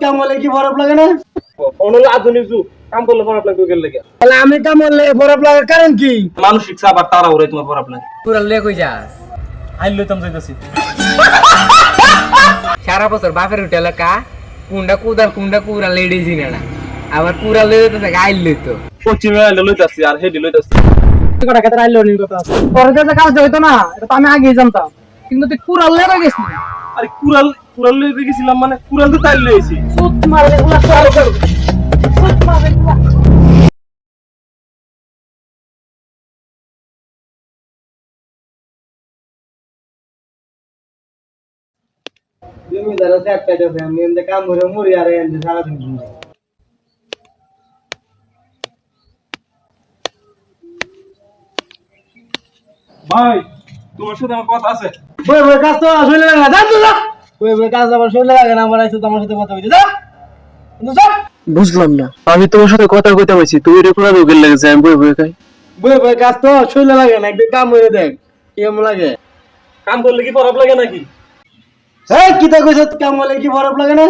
কাম হলে কি বরফ লাগে না? অনল আধুনিক যুগ কাম করলে বরফ লাগবে গেলে কি তাহলে আমি কাম হলে বরফ লাগার কারণ কি? মানসিক চাপ আর তারা ওরে তোমার বরফ লাগে পুরা লে কই যাস আইল লইতাম যাইতাছি সারা বছর বাপের হোটেলে কা কুন্ডা কুদাল কুন্ডা পুরা লেডি জিনে না আবার পুরা লে তো আইল লইতো পশ্চিমে আইল লইতাছি আর হেডি লইতাছি কথা কথা আইলো নি কথা আছে তোর যে কাজ হইতো না এটা তো আমি আগেই জানতাম কিন্তু তুই পুরা লেগে গেছিস আরে কুরাল কুরাল লইতে গেছিলাম মানে কুরাল তো তাইল লইছি সুত মারলে গুলা সব সুত মারলে গুলা জমিদার আছে একটা আমি এনে কাম করে মরি আর এনে সারা দিন ঘুরে ভাই তোমার সাথে আমার কথা আছে বই বই কাজ তো শুনলে লাগে না যা তুই যা বই বই কাজ আবার শুনলে লাগে না আমার আইছো তোমার সাথে কথা হইছে যা কিন্তু যা বুঝলাম না আমি তোমার সাথে কথা কইতে পাইছি তুই রে কুরাল গেল লাগছে আমি বই বই খাই বই বই কাজ তো শুনলে লাগে না একদিন কাম হইরে দেখ কেমন লাগে কাম করলে কি বরফ লাগে নাকি এই কি তা কইছ কাম হলে কি বরফ লাগে না?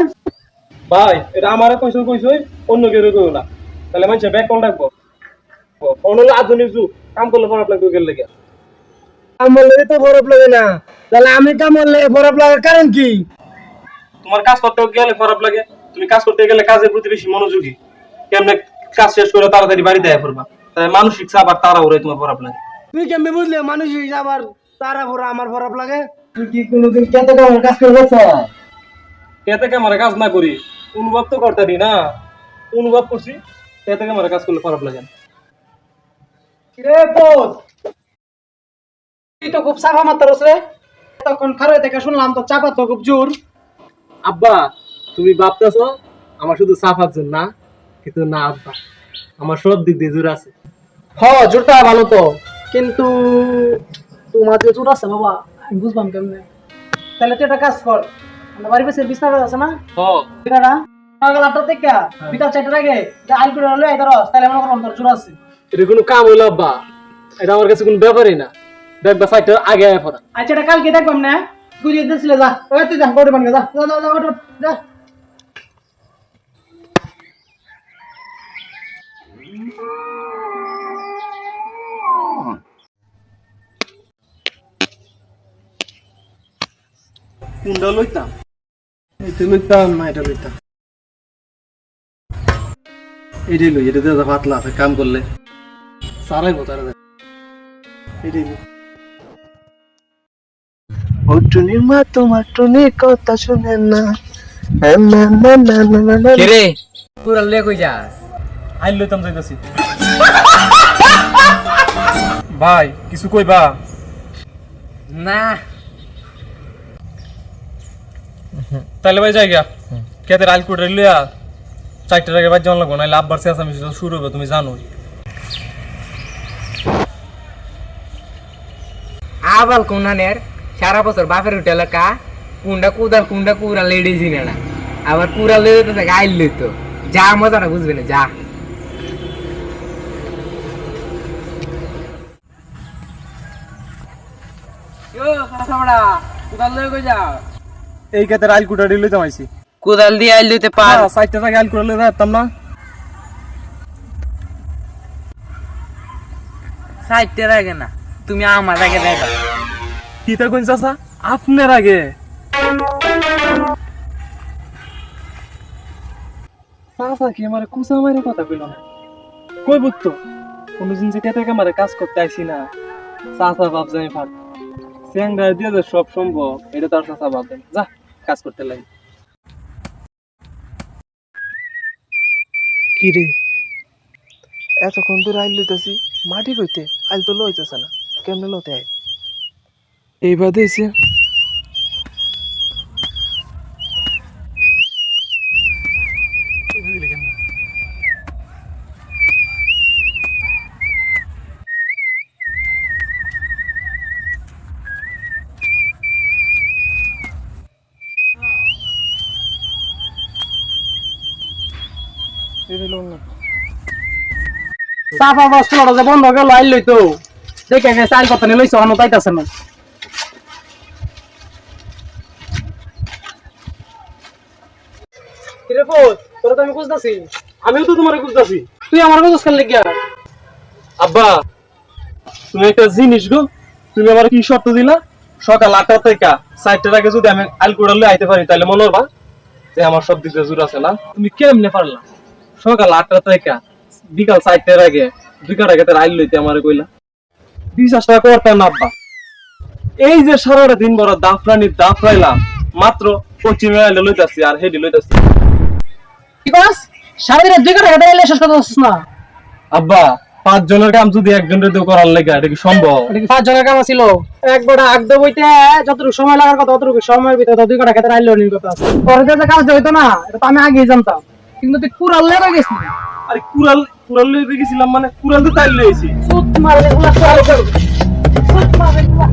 ভাই এটা আমারে কইছই অন্য কেউ কইও না তাহলে মানুষে ব্যাক কল রাখবো অনল আধুনিক যুগ কাম করলে বরফ লাগবে গেলে কি কাম হলে তো বরফ লাগে না তাহলে আমি কাম হলে বরফ লাগার কারণ কি? তোমার কাজ করতে গেলে বরফ লাগে তুমি কাজ করতে গেলে কাজের প্রতি বেশি মনোযোগী কেমনে কাজ শেষ করে তাড়াতাড়ি বাড়িতে আয়া পড়বা তাই মানসিক চাপ আর তারা ওরে তোমার বরফ লাগে তুই কেমনে বুঝলে মানুষ আবার তারা ভরা আমার বরফ লাগে? তুই কি কোনোদিন কেতে কামের কাজ করে গেছ? কেতে আমার কাজ না করি অনুভব তো করতে দি না অনুভব করছি কেতে আমার কাজ করলে খারাপ লাগে রে পোত তুই তো খুব সাফা মাত্রাস রে তখন খারে থেকে শুনলাম তো চাপা তো খুব জোর আব্বা তুমি ভাবতেছো আমার শুধু সাফার জন্য না কিন্তু না আব্বা আমার সব দিক দিয়ে জোর আছে হ জোরটা ভালো তো কিন্তু তোমার যে জোর আছে বাবা আমি বুঝলাম কেমনে তাহলে তুই একটা কাজ কর আমার বাড়ি পাশে বিছানা আছে না বিছানা সকাল 8টা থেকে বিকাল 4টার আগে যা আইল করে লই আইতার তাহলে মনে করো তোর জোর আছে এটা কোনো কাম হইলো আব্বা এটা আমার কাছে কোনো ব্যাপারই না দেখবা সাইটটা আগে আয়া পড়া আচ্ছা এটা কালকে দেখবাম না গুড়িয়ে দিয়েছিলে যা ওই তুই যা গড়ে বানগে যা যা যা যা যা কোনটা লইতাম এটা লইতাম না এটা লইতাম এটাই লই এটা দিয়ে পাতলা আছে কাম করলে সারাই বোতারা এটাই ও টুনির মা তোমার টুনি কথা শুনে না কে রে পুরা লে কই যাস আইল লইতাম যাইতাছি ভাই কিছু কইবা না তাহলে ভাই যাই গা কেতে আইল কোটে লিয়া 4টার আগে বাজ যাওয়া লাগবো নাহলে আব্বার চেঁচামেচি শুরু হবে তুমি জানো আবাল কোনানের সারা বছর বাপের হোটেলে কা কুন্ডা কুদাল কুন্ডা পুরা লেডি জিনে না আবার পুরা লে তো আইল লইতো যা মজাটা বুঝবে না যা এই কেতে আইল কোটে লইতাম আইছি কুদাল দিয়ে আইল লইতে পার 4টার আগে আইল কোটে লইতে পারতাম না সাইডের আগে না তুমি আমার আগে দেখা কি তা কোন চাচা আপনার আগে চাচা কি আমার কুসা মারে কথা কইল না কই বুঝতো কোনদিন যেটা থেকে আমার কাজ করতে আইছি না চাচা বাপ যাই ফাট স্যাংরা দিয়ে যে সব সম্ভব এটা তার চাচা বাপ দেন যা কাজ করতে লাগে কি রে এতক্ষণ দূর আইল লইতেছি মাটি কইতে আইল তো লইতেছে না কেমনে লতে আই এইবার দিয়েছে চাপা বস্তুটা যে বন্ধ গেল আইল লইতো দেখে গেছে আইল কথা নিয়ে লইছো হনো তাইতাছে না কিরে পোত তোরা তো আমি খুঁজতাছি। আমিও তো তোমার খুঁজতেছি। তুই আমার খুঁজছ কেন লিখিয়া? আব্বা তুমি একটা জিনিস গো, তুমি আমার কি শর্ত দিলা? সকাল 8টা থেকে 4টার আগে যদি আমি আলকুড়ালে আইতে পারি তাহলে মনে হবা যে আমার সব দিকে জোর আছে না। তুমি কেমনে পারলা সকাল 8টা থেকে বিকাল 4টার আগে 2 কাটা আগে আইল লইতে আমারে কইলা? বিশ্বাসটা করতাম না আব্বা। এই যে সারাটা দিন বড় দাফরাইলাম মাত্র পশ্চিমে আইলে লইতাছি আর হেডি লইতাছি। কি কস? সারাদিনে 2 কাটা হেঁটে এলে শেষ কথা হচ্ছিস না? আব্বা 5 জনের কাম যদি একজনের দিয়ে করার লাগে এটা কি সম্ভব? এটা কি 5 জনের কাম ছিল? একবারে আগ দে বইতে যতটুকু সময় লাগার কথা ততটুকু সময়ের ভিতরে 2 কাটা খেতে আইলো নির কথা আছে। তোর যে কাজ হইতো না এটা তো আমি আগেই জানতাম, কিন্তু তুই কুড়াল লেগে গেছিস। আরে কুড়াল লইতে গেছিলাম মানে কুড়াল তো তাইল লইছি। সুত মারলে গুলা চলে যাবে। সুত মারলে গুলা